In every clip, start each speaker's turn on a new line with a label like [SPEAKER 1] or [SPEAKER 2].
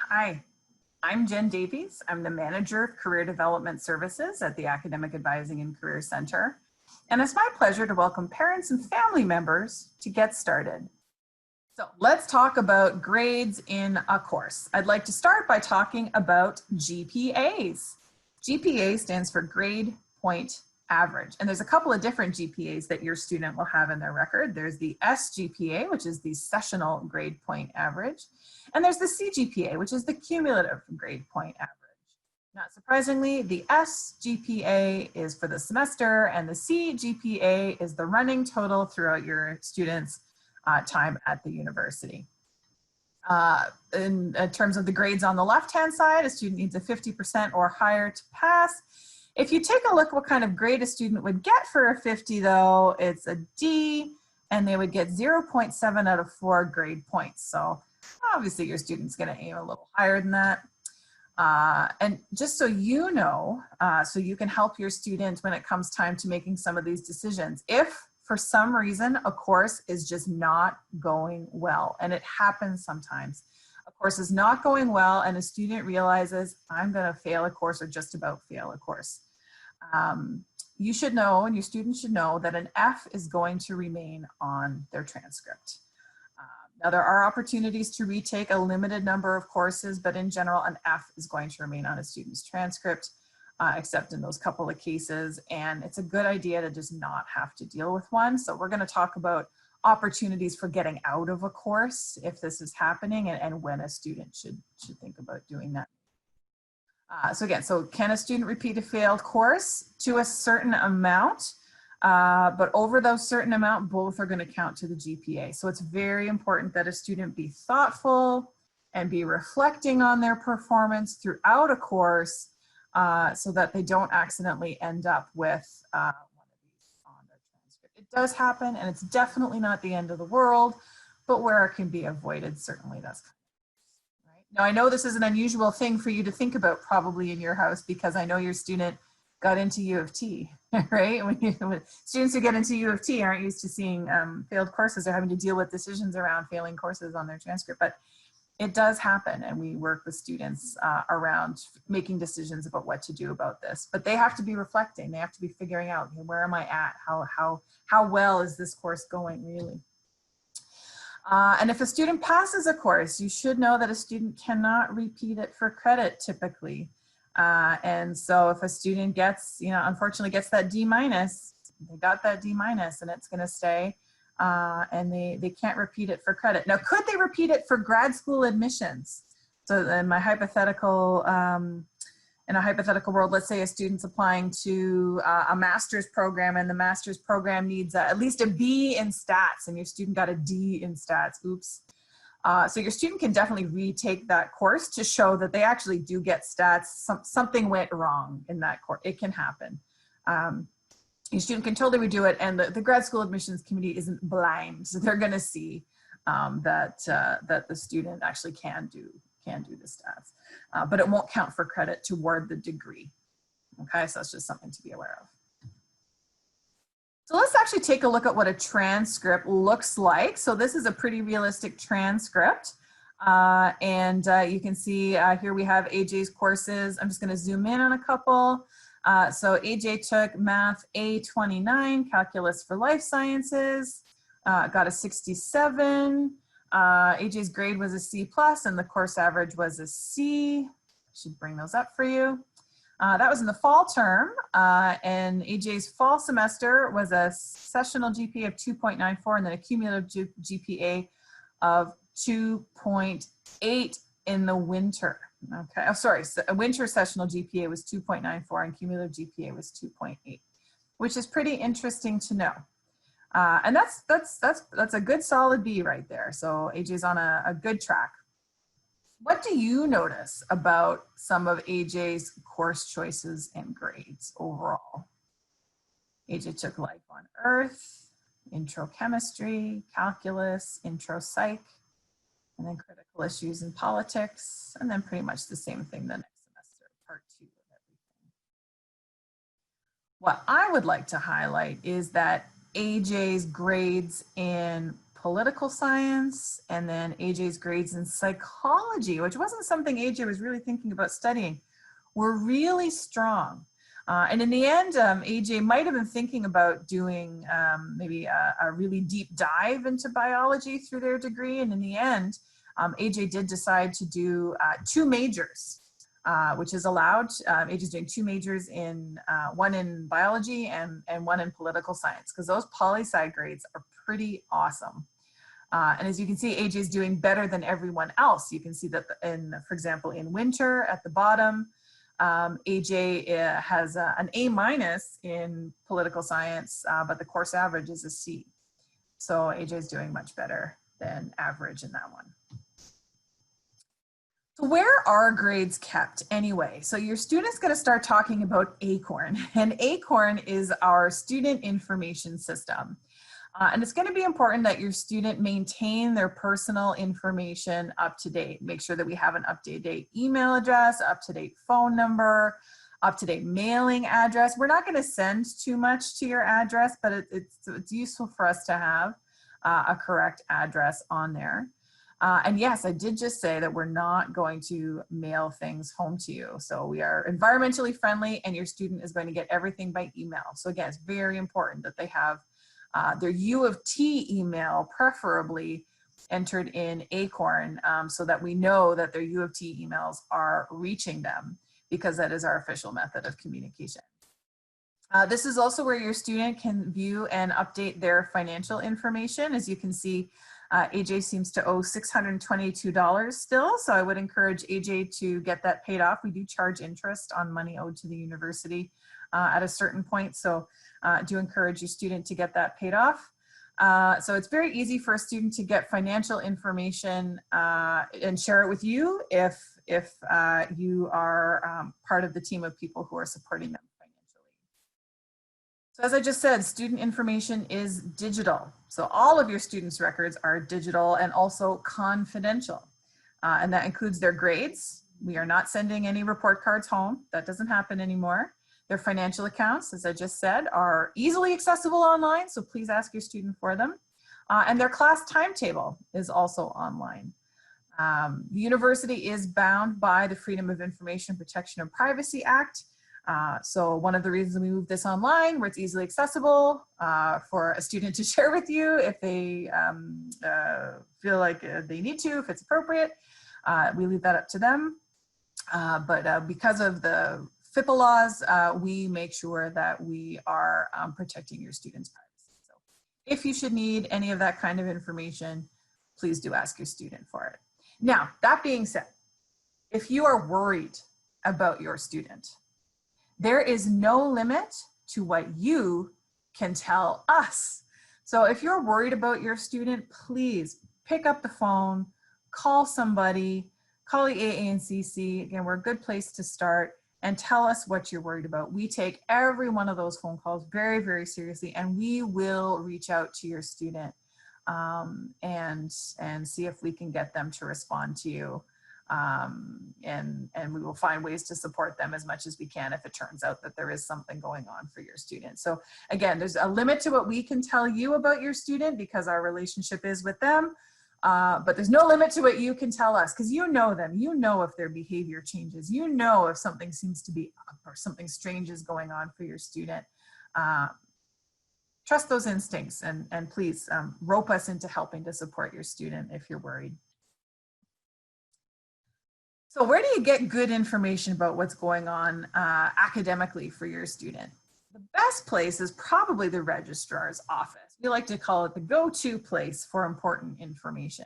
[SPEAKER 1] Hi, I'm Jen Davies. I'm the Manager of Career Development Services at the Academic Advising and Career Center. And it's my pleasure to welcome parents and family members to get started. So let's talk about grades in a course. I'd like to start by talking about GPAs. GPA stands for grade point average. And there's a couple of different GPAs that your student will have in their record. There's the SGPA, which is the sessional grade point average. And there's the CGPA, which is the cumulative grade point average. Not surprisingly, the SGPA is for the semester and the CGPA is the running total throughout your student's time at the university. In terms of the grades on the left-hand side, a student needs a 50% or higher to pass. If you take a look what kind of grade a student would get for a 50 though, it's a D, and they would get 0.7 out of 4 grade points. So obviously your student's gonna aim a little higher than that. And just so you know, so you can help your student when it comes time to making some of these decisions. If for some reason a course is just not going well, and it happens sometimes, a course is not going well and a student realizes I'm gonna fail a course or just about fail a course. You should know, and your student should know, that an F is going to remain on their transcript. Now there are opportunities to retake a limited number of courses, but in general, an F is going to remain on a student's transcript, except in those couple of cases. And it's a good idea to just not have to deal with one. So we're going to talk about opportunities for getting out of a course if this is happening, and when a student should think about doing that. So again, so can a student repeat a failed course? To a certain amount. But over those certain amount, both are going to count to the GPA. So it's very important that a student be thoughtful and be reflecting on their performance throughout a course so that they don't accidentally end up with one of these on their transcript. It does happen, and it's definitely not the end of the world, but where it can be avoided, certainly that's kind of right. Now, I know this is an unusual thing for you to think about probably in your house, because I know your student got into U of T, right? When students who get into U of T aren't used to seeing failed courses, they're having to deal with decisions around failing courses on their transcript, but it does happen, and we work with students around making decisions about what to do about this. But they have to be reflecting, they have to be figuring out, where am I at? How well is this course going really? And if a student passes a course, you should know that a student cannot repeat it for credit typically. And so if a student gets, unfortunately gets that D-, they got that D-, and it's going to stay, and they can't repeat it for credit. Now, could they repeat it for grad school admissions? So in my hypothetical, in a hypothetical world, let's say a student's applying to a master's program, and the master's program needs at least a B in stats, and your student got a D in stats. Oops. So your student can definitely retake that course to show that they actually do get stats. Something went wrong in that course. It can happen. Your student can totally redo it, and the grad school admissions committee isn't blind, so they're going to see that the student actually can do the stats, but it won't count for credit toward the degree. Okay, so that's just something to be aware of. So let's actually take a look at what a transcript looks like. So this is a pretty realistic transcript. And you can see here we have AJ's courses. I'm just going to zoom in on a couple. So AJ took Math A29, Calculus for Life Sciences, got a 67. AJ's grade was a C+, and the course average was a C. I should bring those up for you. That was in the fall term, and AJ's fall semester was a sessional GPA of 2.94 and then a cumulative GPA of 2.8 in the winter. Okay, oh sorry, so a winter sessional GPA was 2.94 and cumulative GPA was 2.8, which is pretty interesting to know. And that's a good solid B right there. So AJ's on a good track. What do you notice about some of AJ's course choices and grades overall? AJ took Life on Earth, Intro Chemistry, Calculus, Intro Psych, and then Critical Issues in Politics, and then pretty much the same thing the next semester, part 2 of everything. What I would like to highlight is that AJ's grades in political science, and then AJ's grades in psychology, which wasn't something AJ was really thinking about studying, were really strong. And in the end, AJ might have been thinking about doing maybe a really deep dive into biology through their degree. And in the end, AJ did decide to do 2 majors, which is allowed. AJ is doing 2 majors, one in biology and one in political science, because those poli-sci grades are pretty awesome. And as you can see, AJ is doing better than everyone else. You can see that for example, in winter at the bottom, AJ has an A- in political science, but the course average is a C. So AJ is doing much better than average in that one. So where are grades kept anyway? So your student's going to start talking about Acorn, and Acorn is our student information system. And it's going to be important that your student maintain their personal information up to date. Make sure that we have an up-to-date email address, up-to-date phone number, up-to-date mailing address. We're not going to send too much to your address, but it's useful for us to have a correct address on there. And yes, I did just say that we're not going to mail things home to you. So we are environmentally friendly, and your student is going to get everything by email. So again, it's very important that they have their U of T email, preferably entered in Acorn, so that we know that their U of T emails are reaching them, because that is our official method of communication. This is also where your student can view and update their financial information. As you can see, AJ seems to owe $622 still, so I would encourage AJ to get that paid off. We do charge interest on money owed to the university at a certain point, so do encourage your student to get that paid off. So it's very easy for a student to get financial information and share it with you if you are part of the team of people who are supporting them financially. So as I just said, student information is digital. So all of your students' records are digital and also confidential. And that includes their grades. We are not sending any report cards home. That doesn't happen anymore. Their financial accounts, as I just said, are easily accessible online, so please ask your student for them. And their class timetable is also online. The university is bound by the Freedom of Information Protection and Privacy Act. So one of the reasons we moved this online, where it's easily accessible for a student to share with you if they feel like they need to, if it's appropriate. We leave that up to them. But because of the FIPA laws, we make sure that we are protecting your students' privacy. So if you should need any of that kind of information, please do ask your student for it. Now, that being said, if you are worried about your student, there is no limit to what you can tell us. So if you're worried about your student, please pick up the phone, call somebody, call the AANCC. Again, we're a good place to start, and tell us what you're worried about. We take every one of those phone calls very, very seriously, and we will reach out to your student and see if we can get them to respond to you. And we will find ways to support them as much as we can if it turns out that there is something going on for your student. So again, there's a limit to what we can tell you about your student because our relationship is with them. But there's no limit to what you can tell us, because you know them. You know if their behavior changes. You know if something seems to be up or something strange is going on for your student. Trust those instincts, and please rope us into helping to support your student if you're worried. So where do you get good information about what's going on academically for your student? The best place is probably the Registrar's Office. We like to call it the go-to place for important information.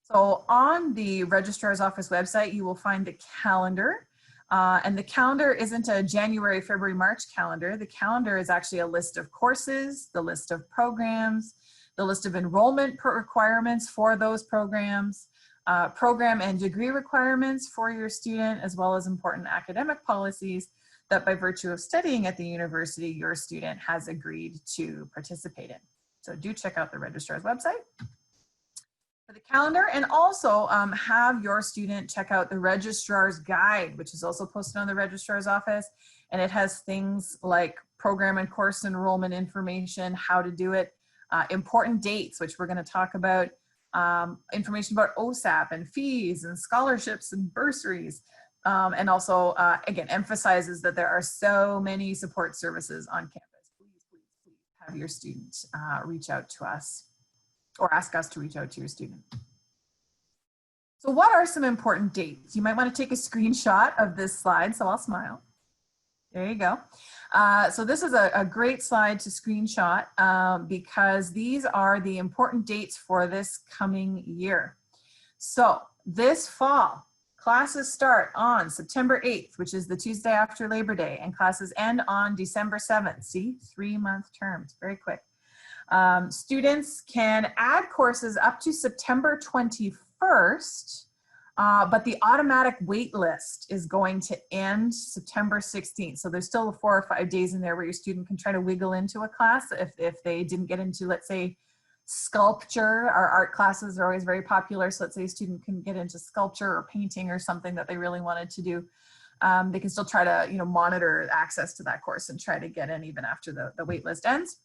[SPEAKER 1] So on the Registrar's Office website, you will find the calendar. And the calendar isn't a January, February, March calendar. The calendar is actually a list of courses, the list of programs, the list of enrollment requirements for those programs, program and degree requirements for your student, as well as important academic policies that by virtue of studying at the university, your student has agreed to participate in. So do check out the Registrar's website for the calendar, and also have your student check out the Registrar's Guide, which is also posted on the Registrar's Office. And it has things like program and course enrollment information, how to do it, important dates, which we're going to talk about, information about OSAP and fees and scholarships and bursaries. And also, again, emphasizes that there are so many support services on campus. Please, please, please have your student reach out to us or ask us to reach out to your student. So what are some important dates? You might want to take a screenshot of this slide, so I'll smile. There you go. So this is a great slide to screenshot because these are the important dates for this coming year. So this fall, classes start on September 8th, which is the Tuesday after Labor Day, and classes end on December 7th. See, 3-month terms, very quick. Students can add courses up to September 21st, but the automatic wait list is going to end September 16th. So there's still 4 or 5 days in there where your student can try to wiggle into a class if they didn't get into, let's say, sculpture. Our art classes are always very popular. So let's say a student can get into sculpture or painting or something that they really wanted to do. They can still try to, monitor access to that course and try to get in even after the wait list ends.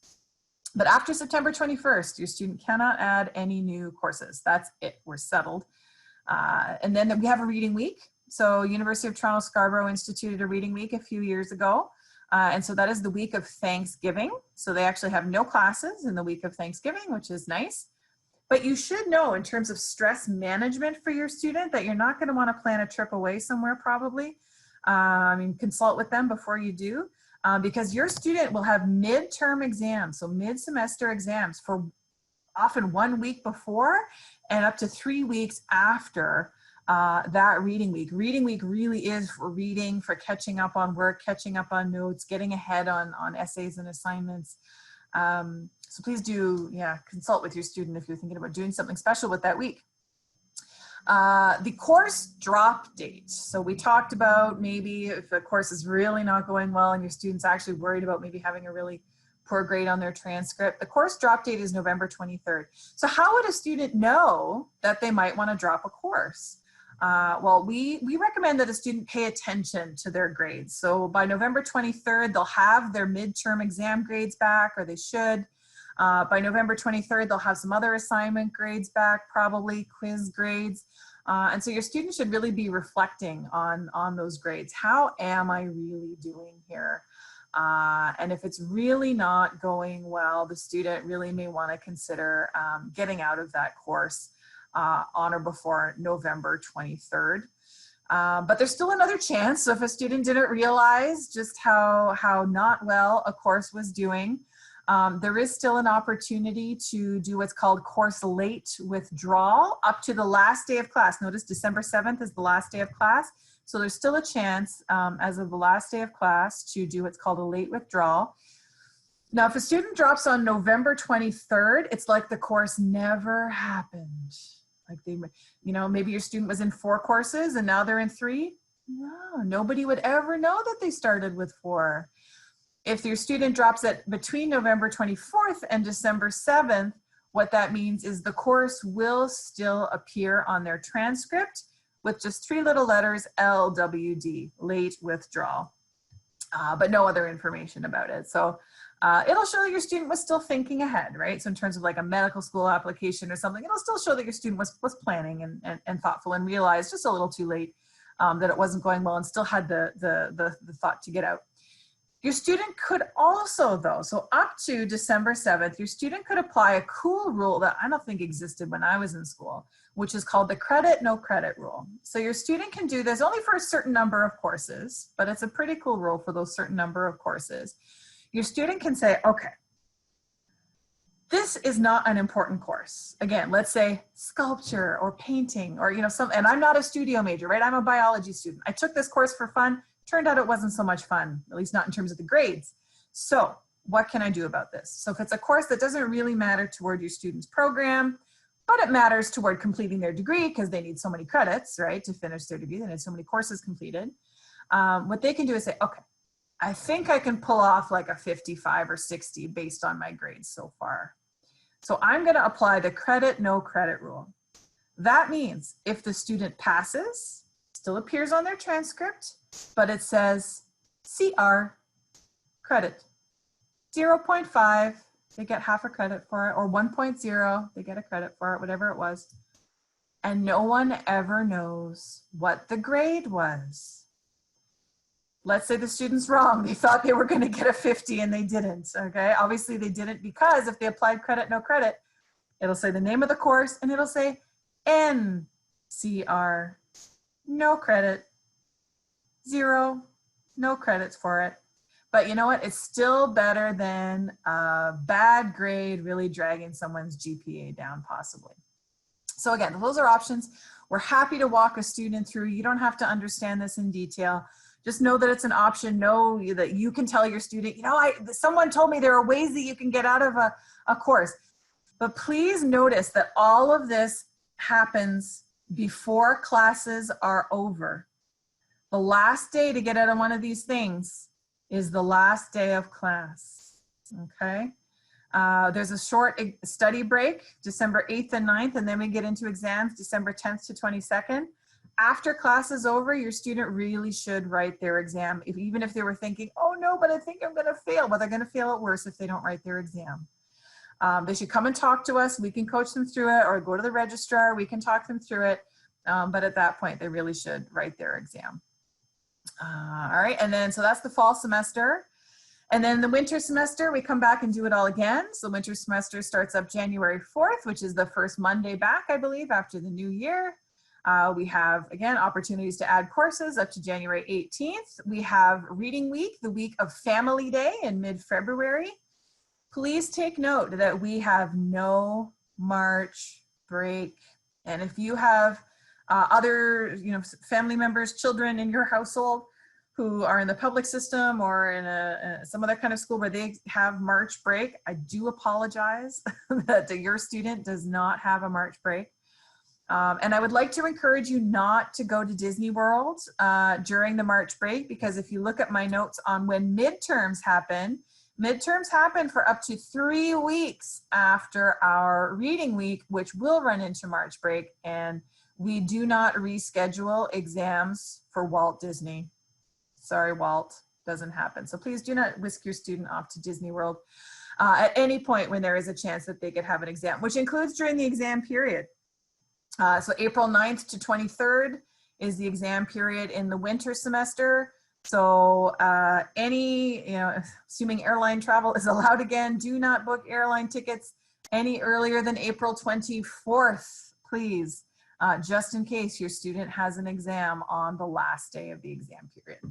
[SPEAKER 1] But after September 21st, your student cannot add any new courses. That's it, we're settled. And then we have a reading week. So University of Toronto Scarborough instituted a reading week a few years ago. And so that is the week of Thanksgiving. So they actually have no classes in the week of Thanksgiving, which is nice. But you should know in terms of stress management for your student that you're not going to want to plan a trip away somewhere probably. Consult with them before you do, because your student will have midterm exams, so mid-semester exams for often 1 week before and up to 3 weeks after that reading week. Reading week really is for reading, for catching up on work, catching up on notes, getting ahead on essays and assignments. So please do, consult with your student if you're thinking about doing something special with that week. The course drop date. So we talked about maybe if a course is really not going well and your student's actually worried about maybe having a really poor grade on their transcript. The course drop date is November 23rd. So how would a student know that they might want to drop a course? Well, we recommend that a student pay attention to their grades. So by November 23rd, they'll have their midterm exam grades back, or they should. By November 23rd, they'll have some other assignment grades back, probably quiz grades. And so your student should really be reflecting on those grades. How am I really doing here? And if it's really not going well, the student really may want to consider getting out of that course on or before November 23rd. But there's still another chance. So if a student didn't realize just how not well a course was doing, there is still an opportunity to do what's called course late withdrawal up to the last day of class. Notice December 7th is the last day of class. So there's still a chance as of the last day of class to do what's called a late withdrawal. Now, if a student drops on November 23rd, it's like the course never happened. Like maybe your student was in 4 courses and now they're in 3. No, nobody would ever know that they started with 4. If your student drops it between November 24th and December 7th, what that means is the course will still appear on their transcript with just 3 little letters, LWD, late withdrawal, but no other information about it. So it'll show that your student was still thinking ahead, right? So in terms of like a medical school application or something, it'll still show that your student was planning and thoughtful and realized just a little too late that it wasn't going well and still had the thought to get out. Your student could also, though, so up to December 7th, your student could apply a cool rule that I don't think existed when I was in school, which is called the credit, no credit rule. So your student can do this only for a certain number of courses, but it's a pretty cool rule for those certain number of courses. Your student can say, okay, this is not an important course. Again, let's say sculpture or painting or, and I'm not a studio major, right? I'm a biology student. I took this course for fun. Turned out it wasn't so much fun, at least not in terms of the grades. So what can I do about this? So if it's a course that doesn't really matter toward your student's program, but it matters toward completing their degree because they need so many credits, right, to finish their degree. They need so many courses completed. What they can do is say, okay, I think I can pull off like a 55 or 60 based on my grades so far. So I'm going to apply the credit, no credit rule. That means if the student passes, still appears on their transcript, but it says CR, credit, 0.5 they get half a credit for it, or 1.0, they get a credit for it, whatever it was. And no one ever knows what the grade was. Let's say the student's wrong. They thought they were going to get a 50 and they didn't, okay? Obviously they didn't, because if they applied credit, no credit, it'll say the name of the course and it'll say NCR, no credit, 0, no credits for it. But you know what? It's still better than a bad grade really dragging someone's GPA down possibly. So again, those are options. We're happy to walk a student through. You don't have to understand this in detail. Just know that it's an option. Know that you can tell your student, you know, someone told me there are ways that you can get out of a course. But please notice that all of this happens before classes are over. The last day to get out of one of these things is the last day of class, okay? There's a short study break, December 8th and 9th, and then we get into exams December 10th to 22nd. After class is over, your student really should write their exam, even if they were thinking, oh no, but I think I'm gonna fail. Well, they're gonna fail it worse if they don't write their exam. They should come and talk to us. We can coach them through it, or go to the registrar, we can talk them through it. But at that point, they really should write their exam. All right, and then, so that's the fall semester. And then the winter semester, we come back and do it all again. So winter semester starts up January 4th, which is the first Monday back, I believe, after the new year. We have, again, opportunities to add courses up to January 18th. We have reading week, the week of Family Day in mid-February. Please take note that we have no March break. And if you have other, family members, children in your household who are in the public system or in some other kind of school where they have March break, I do apologize that your student does not have a March break. And I would like to encourage you not to go to Disney World during the March break, because if you look at my notes on when midterms happen for up to 3 weeks after our reading week, which will run into March break, and we do not reschedule exams for Walt Disney. Sorry, Walt, doesn't happen. So please do not whisk your student off to Disney World at any point when there is a chance that they could have an exam, which includes during the exam period. So April 9th to 23rd is the exam period in the winter semester. So assuming airline travel is allowed again, do not book airline tickets any earlier than April 24th, please, just in case your student has an exam on the last day of the exam period.